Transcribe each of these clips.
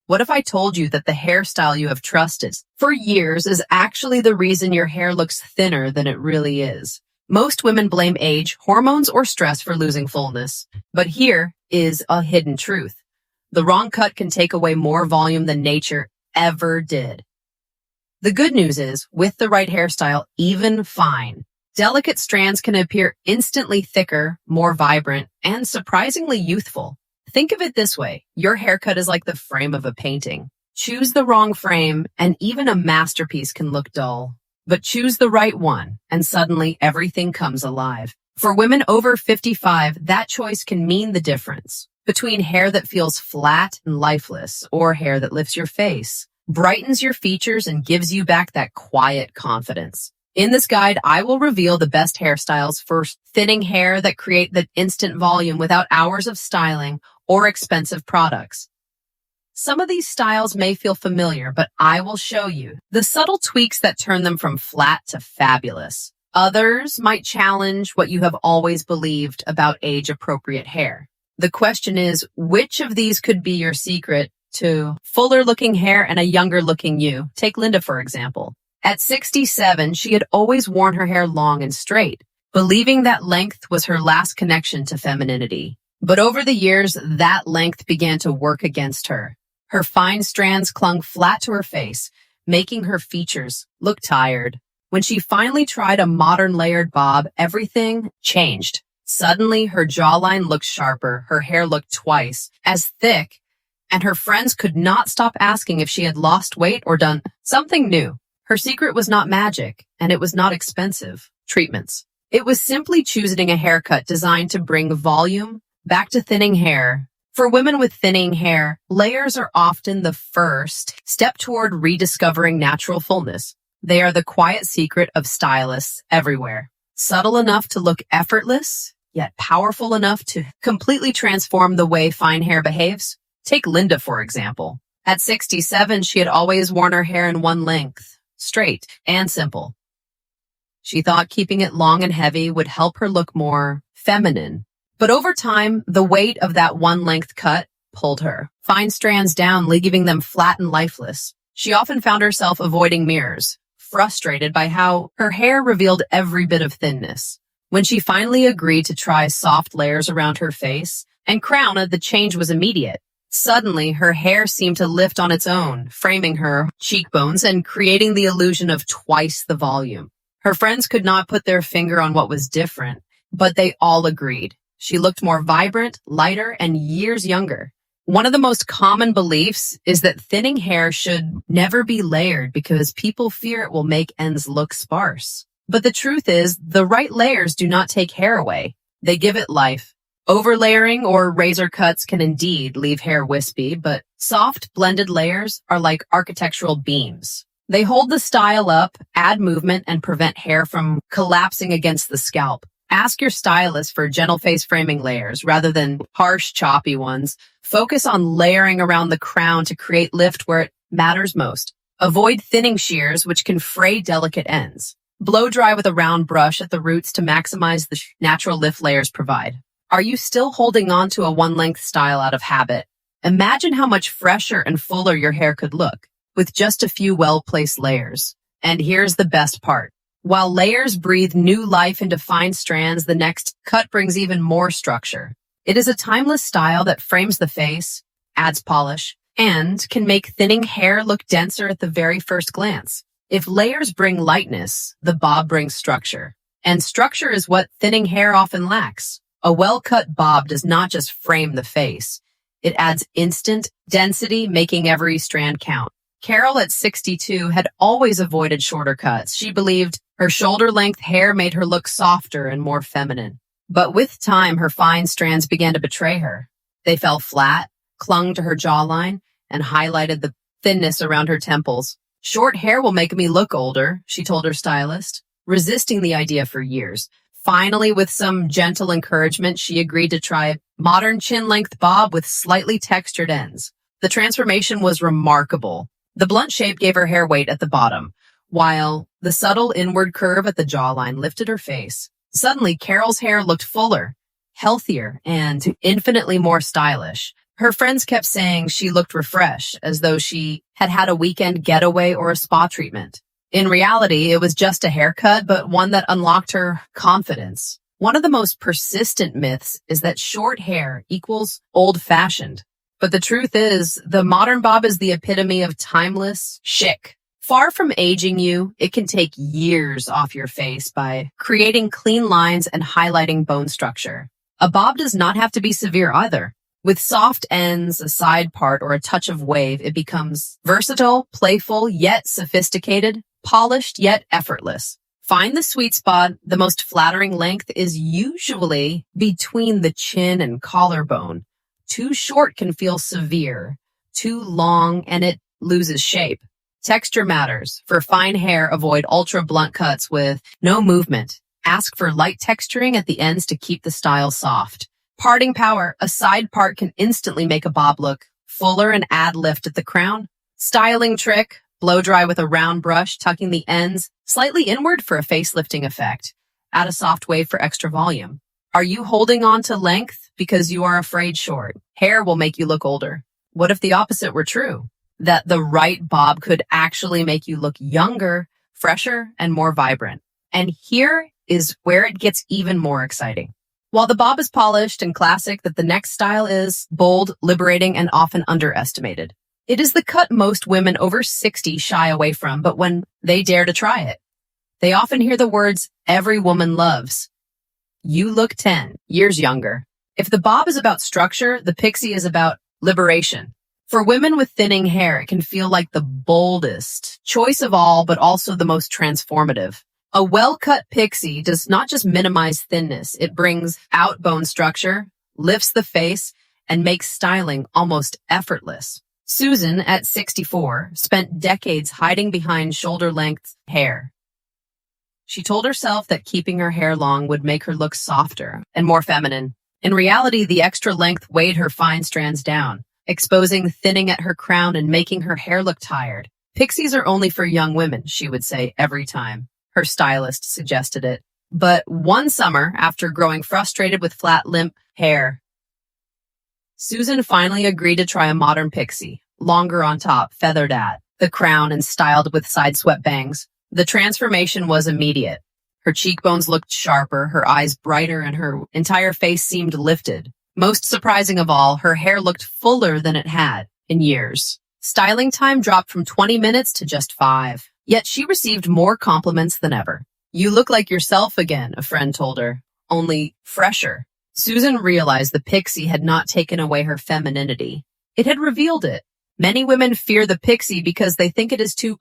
What if I told you that the hairstyle you have trusted for years is actually the reason your hair looks thinner than it really is? Most women blame age, hormones, or stress for losing fullness. But here is a hidden truth. The wrong cut can take away more volume than nature ever did. The good news is, with the right hairstyle, even fine, delicate strands can appear instantly thicker, more vibrant, and surprisingly youthful. Think of it this way. Your haircut is like the frame of a painting. Choose the wrong frame, and even a masterpiece can look dull. But choose the right one, and suddenly everything comes alive. For women over 55, that choice can mean the difference between hair that feels flat and lifeless or hair that lifts your face, brightens your features, and gives you back that quiet confidence. In this guide, I will reveal the best hairstyles for thinning hair that create the instant volume without hours of styling or expensive products. Some of these styles may feel familiar, but I will show you the subtle tweaks that turn them from flat to fabulous. Others might challenge what you have always believed about age-appropriate hair. The question is, which of these could be your secret to fuller-looking hair and a younger-looking you? Take Linda, for example. At 67, she had always worn her hair long and straight, believing that length was her last connection to femininity. But over the years, that length began to work against her. Her fine strands clung flat to her face, making her features look tired. When she finally tried a modern layered bob, everything changed. Suddenly, her jawline looked sharper, her hair looked twice as thick, and her friends could not stop asking if she had lost weight or done something new. Her secret was not magic, and it was not expensive treatments. It was simply choosing a haircut designed to bring volume back to thinning hair. For women with thinning hair, layers are often the first step toward rediscovering natural fullness. They are the quiet secret of stylists everywhere. Subtle enough to look effortless, yet powerful enough to completely transform the way fine hair behaves. Take Linda, for example. At 67, she had always worn her hair in one length, straight and simple. She thought keeping it long and heavy would help her look more feminine. But over time, the weight of that one-length cut pulled her fine strands down, leaving them flat and lifeless. She often found herself avoiding mirrors, frustrated by how her hair revealed every bit of thinness. When she finally agreed to try soft layers around her face and crown, the change was immediate. Suddenly, her hair seemed to lift on its own, framing her cheekbones and creating the illusion of twice the volume. Her friends could not put their finger on what was different, but they all agreed. She looked more vibrant, lighter, and years younger. One of the most common beliefs is that thinning hair should never be layered because people fear it will make ends look sparse. But the truth is, the right layers do not take hair away. They give it life. Overlayering or razor cuts can indeed leave hair wispy, but soft, blended layers are like architectural beams. They hold the style up, add movement, and prevent hair from collapsing against the scalp. Ask your stylist for gentle face framing layers rather than harsh, choppy ones. Focus on layering around the crown to create lift where it matters most. Avoid thinning shears, which can fray delicate ends. Blow dry with a round brush at the roots to maximize the natural lift layers provide. Are you still holding on to a one-length style out of habit? Imagine how much fresher and fuller your hair could look with just a few well-placed layers. And here's the best part. While layers breathe new life into fine strands, the next cut brings even more structure. It is a timeless style that frames the face, adds polish, and can make thinning hair look denser at the very first glance. If layers bring lightness, the bob brings structure. And structure is what thinning hair often lacks. A well-cut bob does not just frame the face. It adds instant density, making every strand count. Carol at 62 had always avoided shorter cuts. She believed her shoulder-length hair made her look softer and more feminine. But with time, her fine strands began to betray her. They fell flat, clung to her jawline, and highlighted the thinness around her temples. Short hair will make me look older, she told her stylist, resisting the idea for years. Finally, with some gentle encouragement, she agreed to try a modern chin-length bob with slightly textured ends. The transformation was remarkable. The blunt shape gave her hair weight at the bottom, while the subtle inward curve at the jawline lifted her face. Suddenly, Carol's hair looked fuller, healthier, and infinitely more stylish. Her friends kept saying she looked refreshed, as though she had had a weekend getaway or a spa treatment. In reality, it was just a haircut, but one that unlocked her confidence. One of the most persistent myths is that short hair equals old-fashioned. But the truth is, the modern bob is the epitome of timeless chic. Far from aging you, it can take years off your face by creating clean lines and highlighting bone structure. A bob does not have to be severe either. With soft ends, a side part, or a touch of wave, it becomes versatile, playful, yet sophisticated, polished, yet effortless. Find the sweet spot. The most flattering length is usually between the chin and collarbone. Too short can feel severe. Too long, and it loses shape. Texture matters. For fine hair, avoid ultra blunt cuts with no movement. Ask for light texturing at the ends to keep the style soft. Parting power. A side part can instantly make a bob look fuller and add lift at the crown. Styling trick. Blow dry with a round brush, tucking the ends slightly inward for a facelifting effect. Add a soft wave for extra volume. Are you holding on to length because you are afraid short? Hair will make you look older. What if the opposite were true? That the right bob could actually make you look younger, fresher, and more vibrant. And here is where it gets even more exciting. While the bob is polished and classic, that the next style is bold, liberating, and often underestimated. It is the cut most women over 60 shy away from, but when they dare to try it, they often hear the words every woman loves. You look 10 years younger. If the bob is about structure, the pixie is about liberation. For women with thinning hair, it can feel like the boldest choice of all, but also the most transformative. A well-cut pixie does not just minimize thinness, it brings out bone structure, lifts the face, and makes styling almost effortless. Susan, at 64, spent decades hiding behind shoulder-length hair. She told herself that keeping her hair long would make her look softer and more feminine. In reality, the extra length weighed her fine strands down, exposing thinning at her crown and making her hair look tired. Pixies are only for young women, she would say every time. Her stylist suggested it. But one summer, after growing frustrated with flat, limp hair, Susan finally agreed to try a modern pixie, longer on top, feathered at the crown and styled with side-swept bangs. The transformation was immediate. Her cheekbones looked sharper, her eyes brighter, and her entire face seemed lifted. Most surprising of all, her hair looked fuller than it had in years. Styling time dropped from 20 minutes to just 5. Yet she received more compliments than ever. You look like yourself again, a friend told her, only fresher. Susan realized the pixie had not taken away her femininity. It had revealed it. Many women fear the pixie because they think it is too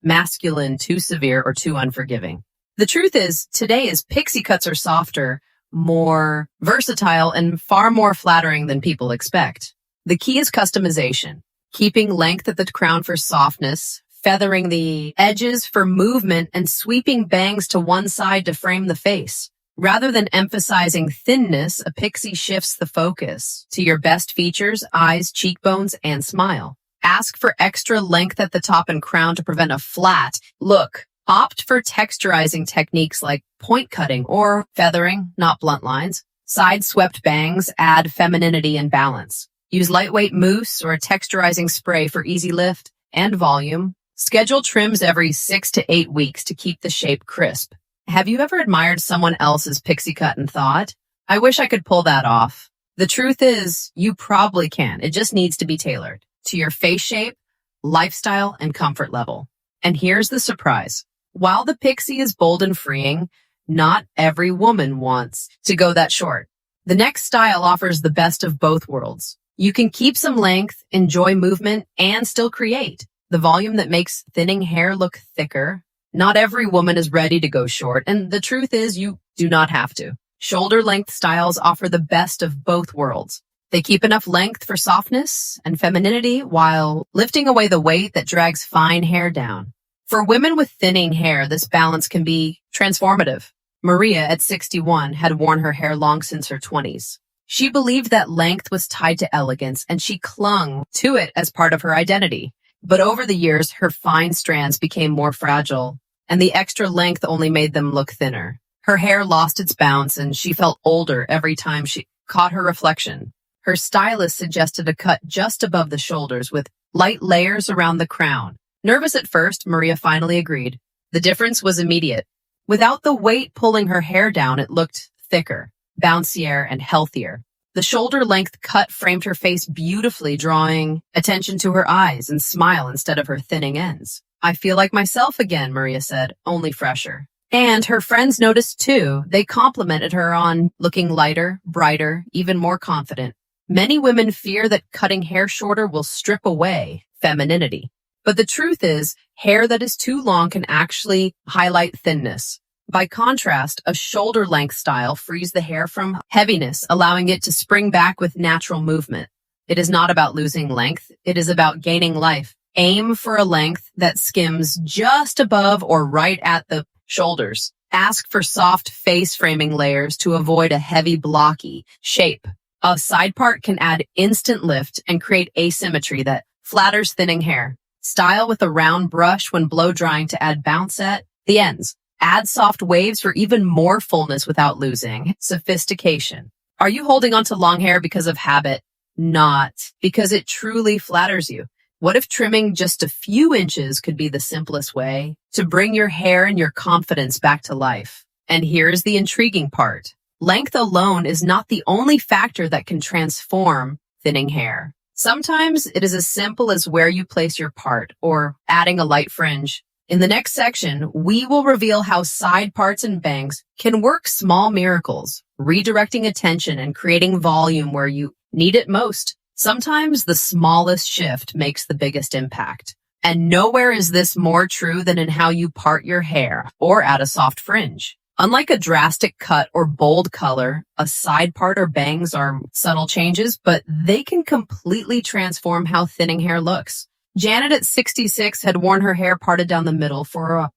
masculine, too severe, or too unforgiving. The truth is, today's pixie cuts are softer, more versatile, and far more flattering than people expect. The key is customization, keeping length at the crown for softness, feathering the edges for movement, and sweeping bangs to one side to frame the face. Rather than emphasizing thinness, a pixie shifts the focus to your best features, eyes, cheekbones, and smile. Ask for extra length at the top and crown to prevent a flat look. Opt for texturizing techniques like point cutting or feathering, not blunt lines. Side-swept bangs add femininity and balance. Use lightweight mousse or a texturizing spray for easy lift and volume. Schedule trims every 6 to 8 weeks to keep the shape crisp. Have you ever admired someone else's pixie cut and thought, I wish I could pull that off? The truth is, you probably can. It just needs to be tailored to your face shape, lifestyle, and comfort level. And here's the surprise. While the pixie is bold and freeing, not every woman wants to go that short. The next style offers the best of both worlds. You can keep some length, enjoy movement, and still create the volume that makes thinning hair look thicker. Not every woman is ready to go short, and the truth is you do not have to. Shoulder-length styles offer the best of both worlds. They keep enough length for softness and femininity while lifting away the weight that drags fine hair down. For women with thinning hair, this balance can be transformative. Maria, at 61, had worn her hair long since her 20s. She believed that length was tied to elegance, and she clung to it as part of her identity. But over the years, her fine strands became more fragile, and the extra length only made them look thinner. Her hair lost its bounce, and she felt older every time she caught her reflection. Her stylist suggested a cut just above the shoulders with light layers around the crown. Nervous at first, Maria finally agreed. The difference was immediate. Without the weight pulling her hair down, it looked thicker, bouncier, and healthier. The shoulder-length cut framed her face beautifully, drawing attention to her eyes and smile instead of her thinning ends. I feel like myself again, Maria said, only fresher. And her friends noticed too. They complimented her on looking lighter, brighter, even more confident. Many women fear that cutting hair shorter will strip away femininity. But the truth is, hair that is too long can actually highlight thinness. By contrast, a shoulder-length style frees the hair from heaviness, allowing it to spring back with natural movement. It is not about losing length. It is about gaining life. Aim for a length that skims just above or right at the shoulders. Ask for soft face framing layers to avoid a heavy, blocky shape. A side part can add instant lift and create asymmetry that flatters thinning hair. Style with a round brush when blow drying to add bounce at the ends. Add soft waves for even more fullness without losing sophistication. Are you holding on to long hair because of habit? Not because it truly flatters you. What if trimming just a few inches could be the simplest way to bring your hair and your confidence back to life? And here's the intriguing part. Length alone is not the only factor that can transform thinning hair. Sometimes it is as simple as where you place your part or adding a light fringe. In the next section, we will reveal how side parts and bangs can work small miracles, redirecting attention and creating volume where you need it most. Sometimes the smallest shift makes the biggest impact. And nowhere is this more true than in how you part your hair or add a soft fringe. Unlike a drastic cut or bold color, a side part or bangs are subtle changes, but they can completely transform how thinning hair looks. Janet at 66 had worn her hair parted down the middle for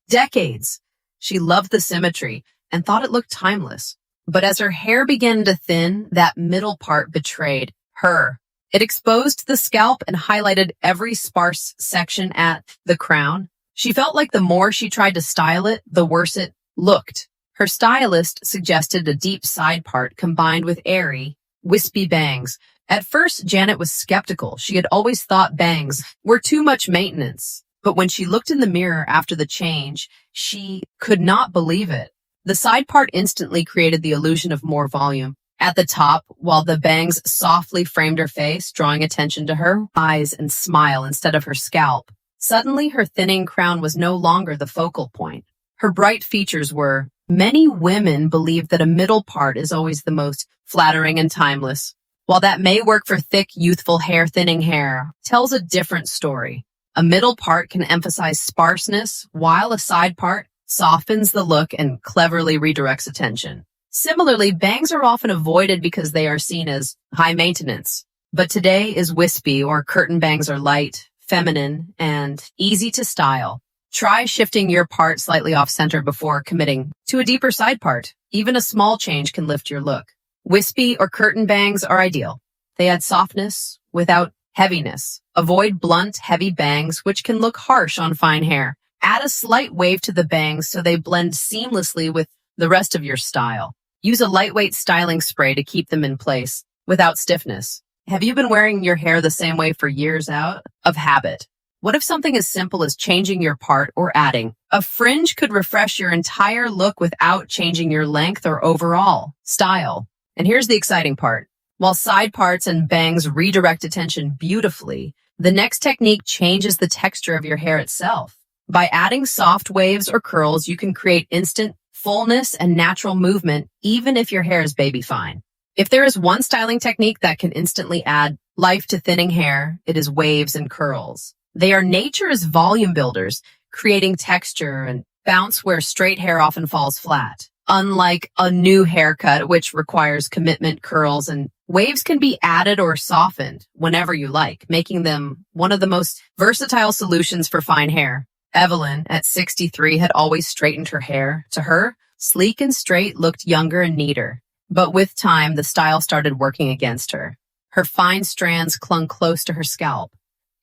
decades. She loved the symmetry and thought it looked timeless. But as her hair began to thin, that middle part betrayed her. It exposed the scalp and highlighted every sparse section at the crown. She felt like the more she tried to style it, the worse it looked. Her stylist suggested a deep side part combined with airy, wispy bangs. At first, Janet was skeptical. She had always thought bangs were too much maintenance. But when she looked in the mirror after the change, she could not believe it. The side part instantly created the illusion of more volume. At the top, while the bangs softly framed her face, drawing attention to her eyes and smile instead of her scalp. Suddenly, her thinning crown was no longer the focal point. Her bright features were. Many women believe that a middle part is always the most flattering and timeless. While that may work for thick, youthful hair, thinning hair tells a different story. A middle part can emphasize sparseness, while a side part softens the look and cleverly redirects attention. Similarly, bangs are often avoided because they are seen as high maintenance. But today is wispy, or curtain bangs are light, feminine, and easy to style. Try shifting your part slightly off center before committing to a deeper side part. Even a small change can lift your look. Wispy or curtain bangs are ideal. They add softness without heaviness. Avoid blunt, heavy bangs, which can look harsh on fine hair. Add a slight wave to the bangs so they blend seamlessly with the rest of your style. Use a lightweight styling spray to keep them in place without stiffness. Have you been wearing your hair the same way for years out of habit? What if something as simple as changing your part or adding a fringe could refresh your entire look without changing your length or overall style? And here's the exciting part. While side parts and bangs redirect attention beautifully, the next technique changes the texture of your hair itself. By adding soft waves or curls, you can create instant fullness and natural movement, even if your hair is baby fine. If there is one styling technique that can instantly add life to thinning hair, it is waves and curls. They are nature's volume builders, creating texture and bounce where straight hair often falls flat. Unlike a new haircut, which requires commitment, curls and waves can be added or softened whenever you like, making them one of the most versatile solutions for fine hair. Evelyn, at 63, had always straightened her hair. To her, sleek and straight looked younger and neater. But with time, the style started working against her. Her fine strands clung close to her scalp,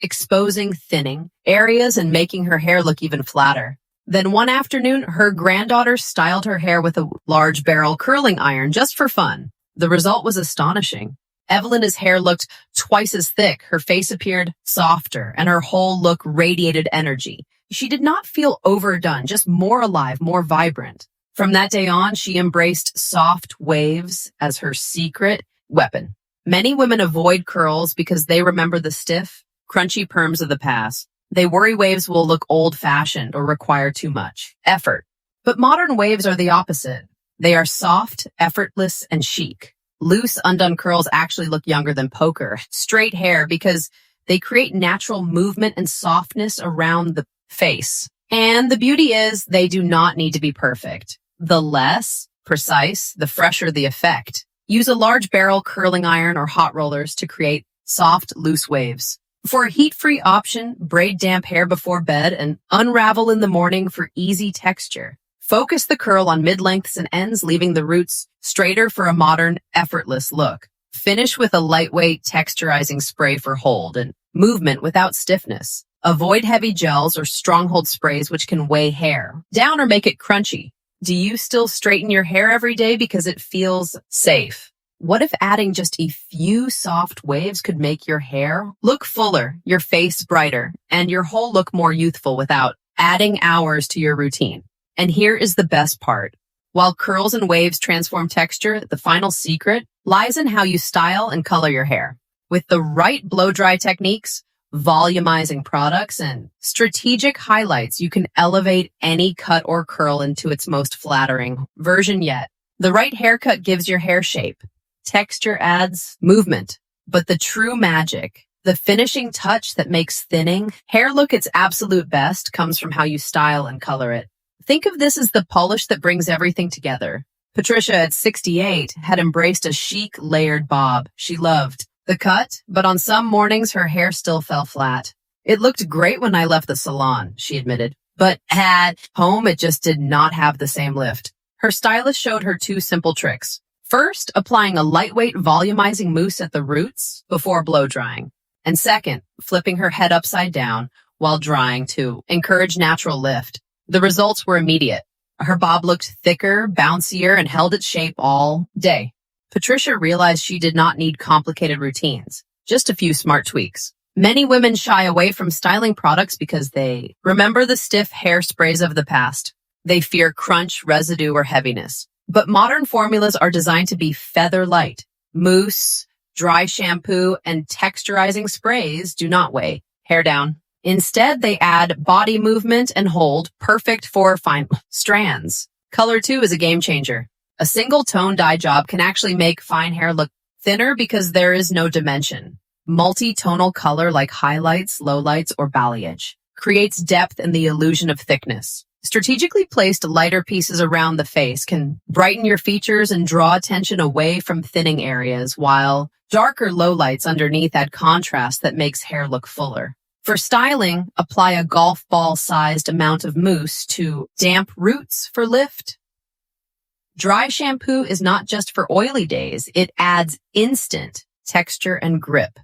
exposing thinning areas and making her hair look even flatter. Then one afternoon, her granddaughter styled her hair with a large barrel curling iron just for fun. The result was astonishing. Evelyn's hair looked twice as thick, her face appeared softer, and her whole look radiated energy. She did not feel overdone, just more alive, more vibrant. From that day on, she embraced soft waves as her secret weapon. Many women avoid curls because they remember the stiff, crunchy perms of the past. They worry waves will look old-fashioned or require too much effort. But modern waves are the opposite. They are soft, effortless, and chic. Loose, undone curls actually look younger than poker. Straight hair because they create natural movement and softness around the face. And the beauty is they do not need to be perfect. The less precise, the fresher the effect. Use a large barrel curling iron or hot rollers to create soft, loose waves. For a heat-free option, braid damp hair before bed and unravel in the morning for easy texture. Focus the curl on mid-lengths and ends, leaving the roots straighter for a modern, effortless look. Finish with a lightweight texturizing spray for hold and movement without stiffness. Avoid heavy gels or stronghold sprays which can weigh hair down or make it crunchy. Do you still straighten your hair every day because it feels safe? What if adding just a few soft waves could make your hair look fuller, your face brighter, and your whole look more youthful without adding hours to your routine? And here is the best part. While curls and waves transform texture, the final secret lies in how you style and color your hair. With the right blow-dry techniques, volumizing products, and strategic highlights, you can elevate any cut or curl into its most flattering version yet. The right haircut gives your hair shape. Texture adds movement. But the true magic, the finishing touch that makes thinning hair look its absolute best, comes from how you style and color it. Think of this as the polish that brings everything together. Patricia, at 68, had embraced a chic, layered bob. She loved the cut, but on some mornings her hair still fell flat. It looked great when I left the salon, she admitted, but at home it just did not have the same lift. Her stylist showed her two simple tricks. First, applying a lightweight volumizing mousse at the roots before blow drying. And second, flipping her head upside down while drying to encourage natural lift. The results were immediate. Her bob looked thicker, bouncier, and held its shape all day. Patricia realized she did not need complicated routines, just a few smart tweaks. Many women shy away from styling products because they remember the stiff hairsprays of the past. They fear crunch, residue, or heaviness. But modern formulas are designed to be feather light. Mousse, dry shampoo, and texturizing sprays do not weigh hair down. Instead, they add body movement and hold, perfect for fine strands. Color, too, is a game changer. A single tone dye job can actually make fine hair look thinner because there is no dimension. Multi-tonal color like highlights, lowlights, or balayage creates depth and the illusion of thickness. Strategically placed lighter pieces around the face can brighten your features and draw attention away from thinning areas, while darker lowlights underneath add contrast that makes hair look fuller. For styling, apply a golf ball-sized amount of mousse to damp roots for lift. Dry shampoo is not just for oily days. It adds instant texture and grip.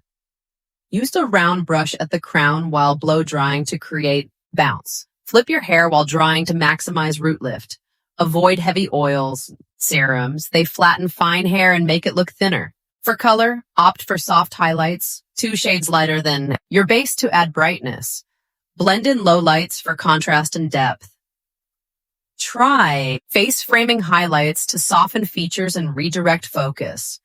Use a round brush at the crown while blow drying to create bounce. Flip your hair while drying to maximize root lift. Avoid heavy oils, serums. They flatten fine hair and make it look thinner. For color, opt for soft highlights, 2 shades lighter than your base to add brightness. Blend in lowlights for contrast and depth. Try face framing highlights to soften features and redirect focus.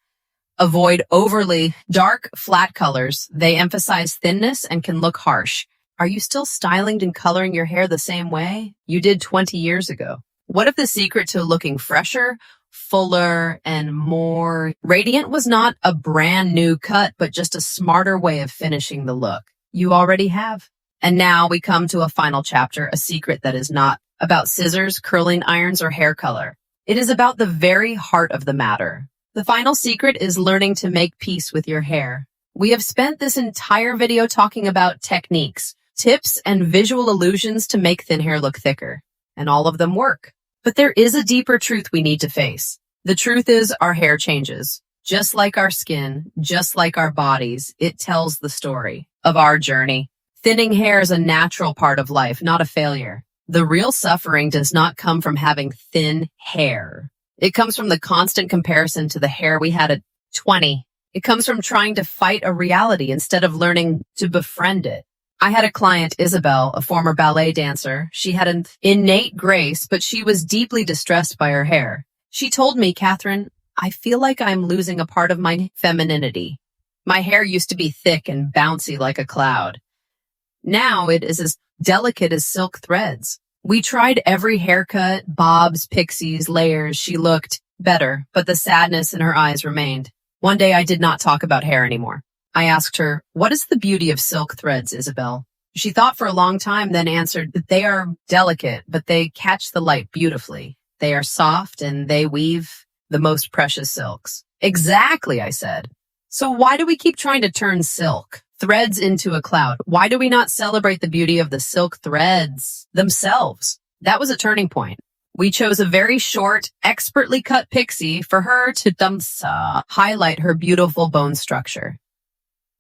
Avoid overly dark, flat colors. They emphasize thinness and can look harsh. Are you still styling and coloring your hair the same way you did 20 years ago? What if the secret to looking fresher, fuller, and more radiant was not a brand new cut, but just a smarter way of finishing the look you already have? And now we come to a final chapter, a secret that is not about scissors, curling irons, or hair color. It is about the very heart of the matter. The final secret is learning to make peace with your hair. We have spent this entire video talking about techniques, tips, and visual illusions to make thin hair look thicker. And all of them work. But there is a deeper truth we need to face. The truth is our hair changes. Just like our skin, just like our bodies, it tells the story of our journey. Thinning hair is a natural part of life, not a failure. The real suffering does not come from having thin hair. It comes from the constant comparison to the hair we had at 20, It comes from trying to fight a reality instead of learning to befriend it. I had a client, Isabel, a former ballet dancer. She had an innate grace, but she was deeply distressed by her hair. She told me, Catherine, I feel like I'm losing a part of my femininity. My hair used to be thick and bouncy like a cloud. Now it is as delicate as silk threads. We tried every haircut, bobs, pixies, layers. She looked better, but the sadness in her eyes remained. One day I did not talk about hair anymore. I asked her, what is the beauty of silk threads, Isabel? She thought for a long time, then answered that they are delicate, but they catch the light beautifully. They are soft and they weave the most precious silks. Exactly, I said. So why do we keep trying to turn silk threads into a cloud? Why do we not celebrate the beauty of the silk threads themselves? That was a turning point. We chose a very short, expertly cut pixie for her to highlight her beautiful bone structure.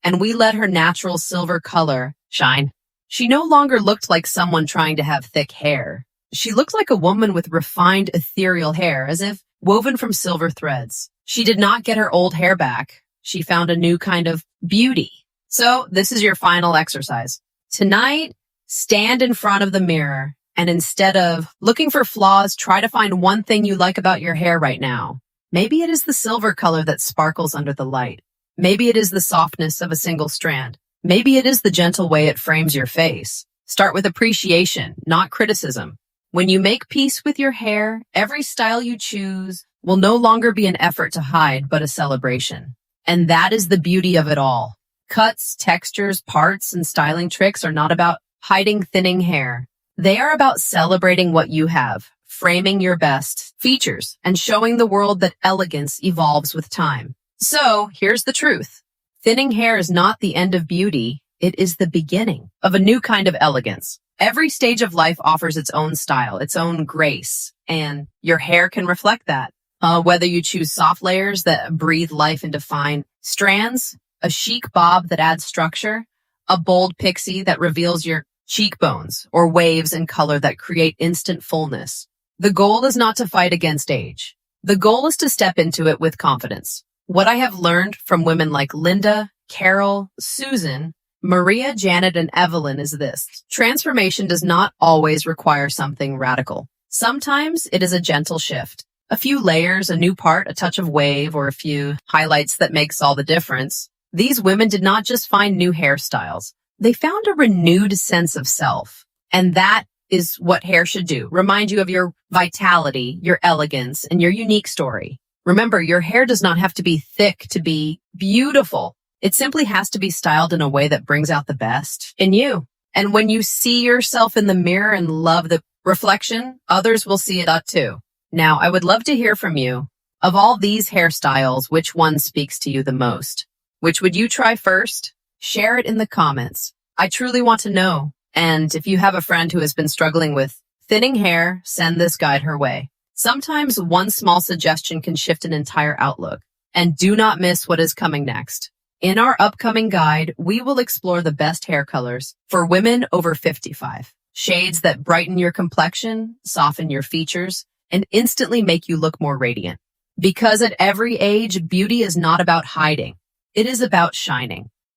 And we let her natural silver color shine. She no longer looked like someone trying to have thick hair. She looked like a woman with refined ethereal hair, as if woven from silver threads. She did not get her old hair back. She found a new kind of beauty. So this is your final exercise. Tonight, stand in front of the mirror and instead of looking for flaws, try to find one thing you like about your hair right now. Maybe it is the silver color that sparkles under the light. Maybe it is the softness of a single strand. Maybe it is the gentle way it frames your face. Start with appreciation, not criticism. When you make peace with your hair, every style you choose will no longer be an effort to hide, but a celebration. And that is the beauty of it all. Cuts, textures, parts, and styling tricks are not about hiding thinning hair. They are about celebrating what you have, framing your best features, and showing the world that elegance evolves with time. So, here's the truth. Thinning hair is not the end of beauty. It is the beginning of a new kind of elegance. Every stage of life offers its own style, its own grace, and your hair can reflect that. Whether you choose soft layers that breathe life into fine strands, a chic bob that adds structure, a bold pixie that reveals your cheekbones, or waves in color that create instant fullness. The goal is not to fight against age. The goal is to step into it with confidence. What I have learned from women like Linda, Carol, Susan, Maria, Janet, and Evelyn is this. Transformation does not always require something radical. Sometimes it is a gentle shift. A few layers, a new part, a touch of wave, or a few highlights that makes all the difference. These women did not just find new hairstyles. They found a renewed sense of self. And that is what hair should do. Remind you of your vitality, your elegance, and your unique story. Remember, your hair does not have to be thick to be beautiful. It simply has to be styled in a way that brings out the best in you. And when you see yourself in the mirror and love the reflection, others will see it too. Now, I would love to hear from you. Of all these hairstyles, which one speaks to you the most? Which would you try first? Share it in the comments. I truly want to know. And if you have a friend who has been struggling with thinning hair, send this guide her way. Sometimes one small suggestion can shift an entire outlook. And do not miss what is coming next. In our upcoming guide, we will explore the best hair colors for women over 55. Shades that brighten your complexion, soften your features, and instantly make you look more radiant. Because at every age, beauty is not about hiding. It is about shining.